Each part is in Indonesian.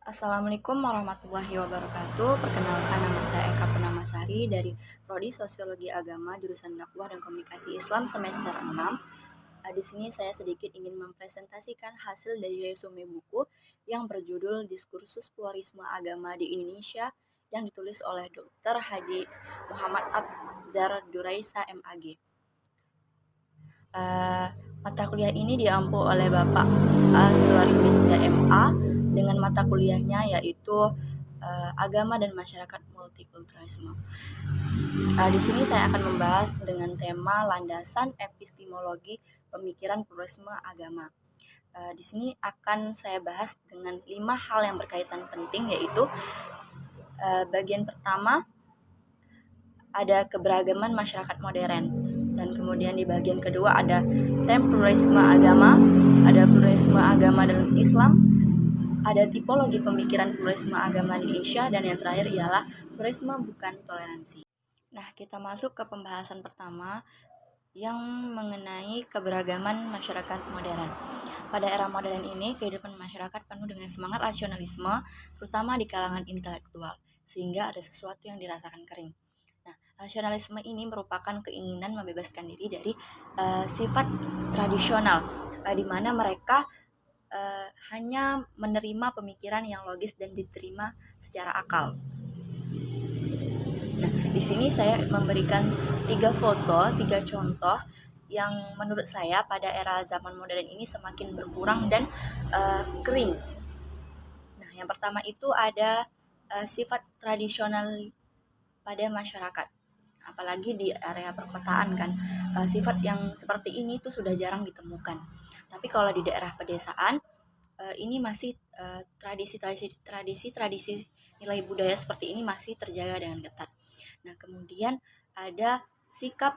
Assalamualaikum warahmatullahi wabarakatuh. Perkenalkan, nama saya Eka Purnamasari dari Prodi Sosiologi Agama jurusan Dakwah dan Komunikasi Islam semester 6. Di sini saya sedikit ingin mempresentasikan hasil dari resume buku yang berjudul Diskursus Pluralisme Agama di Indonesia yang ditulis oleh Dr. Haji Muhammad Abzar Duraisa MAG. Mata kuliah ini diampu oleh Bapak Aswarimista MA dengan mata kuliahnya yaitu Agama dan Masyarakat Multikulturalisme. Di sini saya akan membahas dengan tema landasan epistemologi pemikiran pluralisme agama. Di sini akan saya bahas dengan 5 hal yang berkaitan penting, yaitu bagian pertama ada keberagaman masyarakat modern, dan kemudian di bagian kedua ada pluralisme agama, ada pluralisme agama dalam Islam, ada tipologi pemikiran pluralisme agama di Indonesia, dan yang terakhir ialah pluralisme bukan toleransi. Nah, kita masuk ke pembahasan pertama yang mengenai keberagaman masyarakat modern. Pada era modern ini, kehidupan masyarakat penuh dengan semangat rasionalisme, terutama di kalangan intelektual, sehingga ada sesuatu yang dirasakan kering. Nah, rasionalisme ini merupakan keinginan membebaskan diri dari sifat tradisional, di mana mereka hanya menerima pemikiran yang logis dan diterima secara akal. Nah, di sini saya memberikan 3 contoh yang menurut saya pada era zaman modern ini semakin berkurang dan kering. Nah, yang pertama itu ada sifat tradisional pada masyarakat, apalagi di area perkotaan kan. Sifat yang seperti ini tuh sudah jarang ditemukan. Tapi kalau di daerah pedesaan ini masih tradisi nilai budaya seperti ini masih terjaga dengan ketat. Nah, kemudian ada sikap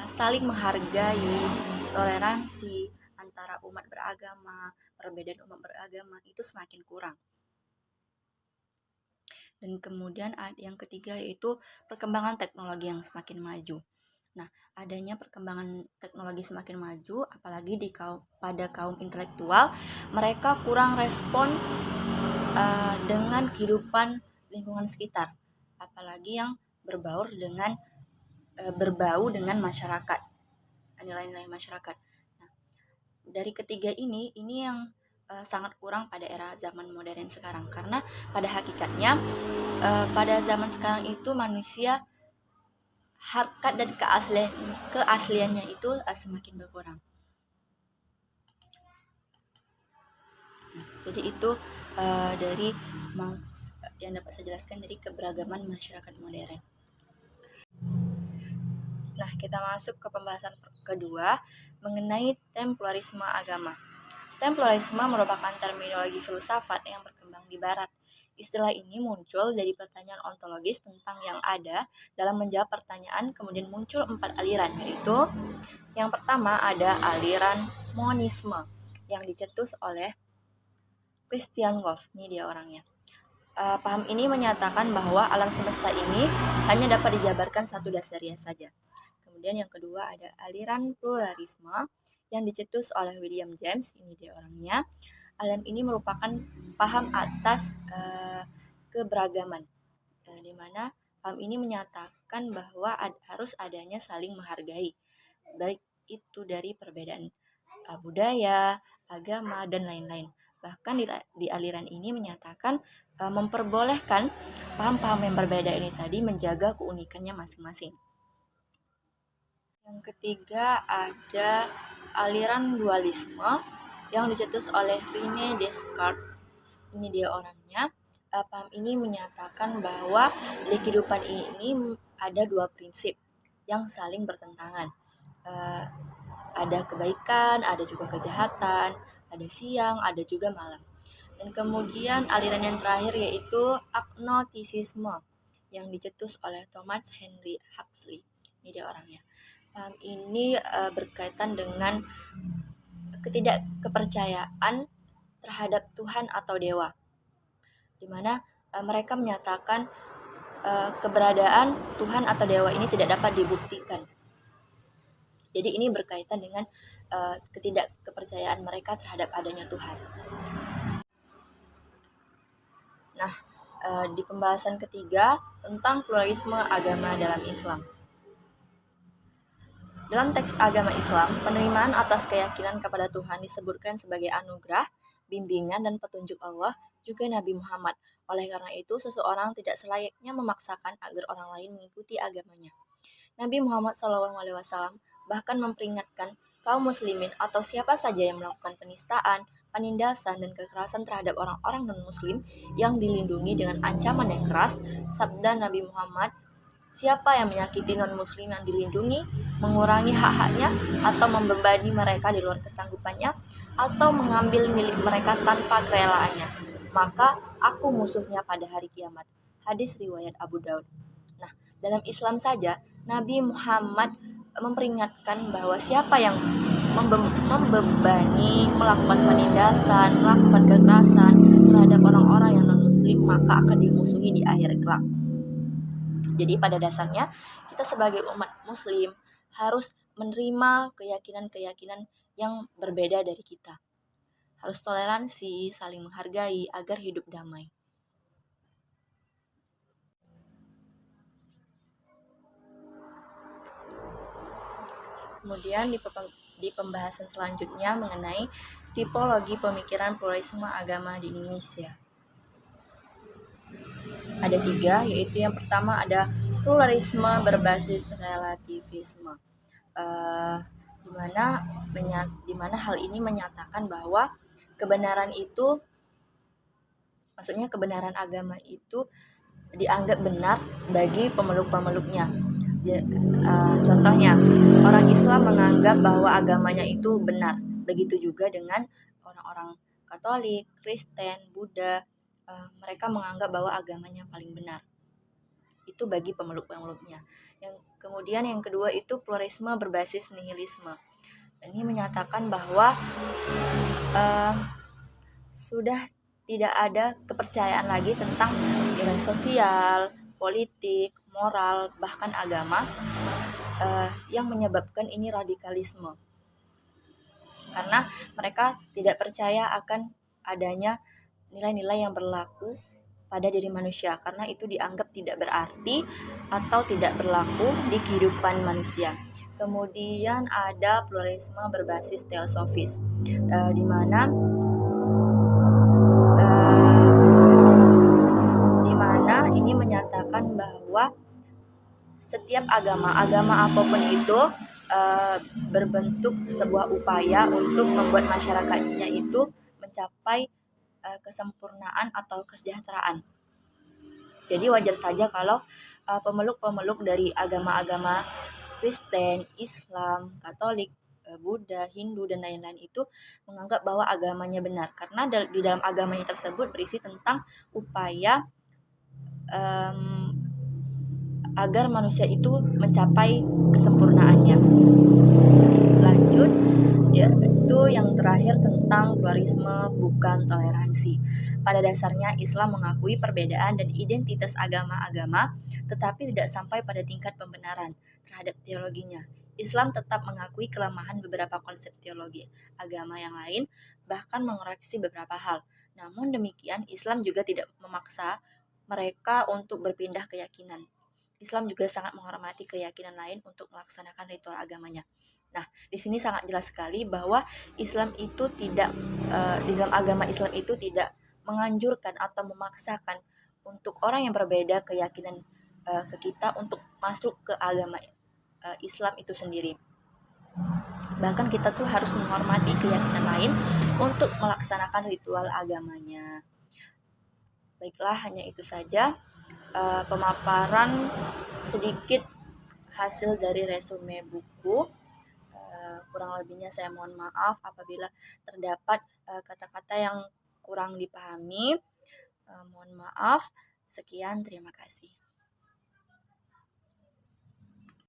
saling menghargai, toleransi antara umat beragama, perbedaan umat beragama itu semakin kurang. Dan kemudian yang ketiga yaitu perkembangan teknologi yang semakin maju. Nah, adanya perkembangan teknologi semakin maju, apalagi pada kaum intelektual, mereka kurang respon dengan kehidupan lingkungan sekitar, apalagi yang berbau dengan masyarakat, nilai-nilai masyarakat. Nah, dari ketiga ini yang sangat kurang pada era zaman modern sekarang, karena pada hakikatnya pada zaman sekarang itu manusia harkat dan keasliannya itu semakin berkurang. Nah, jadi itu dari yang dapat saya jelaskan dari keberagaman masyarakat modern. Nah, kita masuk ke pembahasan kedua mengenai pluralisme agama. Pluralisme merupakan terminologi filsafat yang berkembang di Barat. Istilah ini muncul dari pertanyaan ontologis tentang yang ada. Dalam menjawab pertanyaan, kemudian muncul 4 aliran, yaitu yang pertama ada aliran monisme yang dicetus oleh Christian Wolff. Ini dia orangnya. Paham ini menyatakan bahwa alam semesta ini hanya dapat dijabarkan satu dasariah saja. Kemudian yang kedua ada aliran pluralisme yang dicetus oleh William James. Ini dia orangnya. Aliran ini merupakan paham atas keberagaman, di mana paham ini menyatakan bahwa harus adanya saling menghargai, baik itu dari perbedaan budaya, agama, dan lain-lain. Bahkan di aliran ini menyatakan memperbolehkan paham-paham yang berbeda ini tadi menjaga keunikannya masing-masing. Yang ketiga ada aliran dualisme yang dicetus oleh René Descartes. Ini dia orangnya. Paham ini menyatakan bahwa di kehidupan ini ada 2 prinsip yang saling bertentangan. Ada kebaikan, ada juga kejahatan, ada siang, ada juga malam. Dan kemudian aliran yang terakhir yaitu agnostisisme yang dicetus oleh Thomas Henry Huxley. Ini dia orangnya. Paham ini berkaitan dengan ketidakkepercayaan terhadap Tuhan atau dewa, di mana mereka menyatakan keberadaan Tuhan atau dewa ini tidak dapat dibuktikan. Jadi ini berkaitan dengan ketidakkepercayaan mereka terhadap adanya Tuhan. Di pembahasan ketiga tentang pluralisme agama dalam Islam. Dalam teks agama Islam, penerimaan atas keyakinan kepada Tuhan disebutkan sebagai anugerah, bimbingan, dan petunjuk Allah, juga Nabi Muhammad. Oleh karena itu, seseorang tidak selayaknya memaksakan agar orang lain mengikuti agamanya. Nabi Muhammad SAW bahkan memperingatkan kaum muslimin atau siapa saja yang melakukan penistaan, penindasan, dan kekerasan terhadap orang-orang non-muslim yang dilindungi dengan ancaman yang keras. Sabda Nabi Muhammad, siapa yang menyakiti non-muslim yang dilindungi, mengurangi hak-haknya, atau membebani mereka di luar kesanggupannya, atau mengambil milik mereka tanpa kerelaannya, maka aku musuhnya pada hari kiamat. Hadis riwayat Abu Daud. Nah, dalam Islam saja, Nabi Muhammad memperingatkan bahwa siapa yang membebani, melakukan penindasan, melakukan kekerasan terhadap orang-orang yang non-muslim, maka akan dimusuhi di akhir kelak. Jadi pada dasarnya kita sebagai umat muslim harus menerima keyakinan-keyakinan yang berbeda dari kita. Harus toleransi, saling menghargai agar hidup damai. Kemudian di pembahasan selanjutnya mengenai tipologi pemikiran pluralisme agama di Indonesia. Ada 3, yaitu yang pertama ada pluralisme berbasis relativisme, di mana hal ini menyatakan bahwa kebenaran itu, maksudnya kebenaran agama itu dianggap benar bagi pemeluk-pemeluknya. Contohnya, orang Islam menganggap bahwa agamanya itu benar. Begitu juga dengan orang-orang Katolik, Kristen, Buddha. Mereka menganggap bahwa agamanya paling benar. Itu bagi pemeluk-pemeluknya. Kemudian yang kedua itu pluralisme berbasis nihilisme. Ini menyatakan bahwa sudah tidak ada kepercayaan lagi tentang nilai sosial, politik, moral, bahkan agama, yang menyebabkan ini radikalisme. Karena mereka tidak percaya akan adanya nilai-nilai yang berlaku pada diri manusia, karena itu dianggap tidak berarti atau tidak berlaku di kehidupan manusia. Kemudian ada pluralisme berbasis teosofis, di mana ini menyatakan bahwa setiap agama apapun itu berbentuk sebuah upaya untuk membuat masyarakatnya itu mencapai kesempurnaan atau kesejahteraan. Jadi wajar saja kalau pemeluk-pemeluk dari agama-agama Kristen, Islam, Katolik, Buddha, Hindu, dan lain-lain itu menganggap bahwa agamanya benar, karena di dalam agamanya tersebut berisi tentang upaya agar manusia itu mencapai kesempurnaannya. Lanjut, yaitu yang terakhir tentang pluralisme bukan toleransi. Pada dasarnya Islam mengakui perbedaan dan identitas agama-agama, tetapi tidak sampai pada tingkat pembenaran terhadap teologinya. Islam tetap mengakui kelemahan beberapa konsep teologi agama yang lain, bahkan mengoreksi beberapa hal. Namun demikian, Islam juga tidak memaksa mereka untuk berpindah keyakinan. Islam juga sangat menghormati keyakinan lain untuk melaksanakan ritual agamanya. Nah, di sini sangat jelas sekali bahwa Islam itu tidak, di dalam agama Islam itu tidak menganjurkan atau memaksakan untuk orang yang berbeda keyakinan ke kita untuk masuk ke agama Islam itu sendiri. Bahkan kita tuh harus menghormati keyakinan lain untuk melaksanakan ritual agamanya. Baiklah, hanya itu saja pemaparan sedikit hasil dari resume buku. Kurang lebihnya saya mohon maaf apabila terdapat kata-kata yang kurang dipahami. Mohon maaf. Sekian, terima kasih.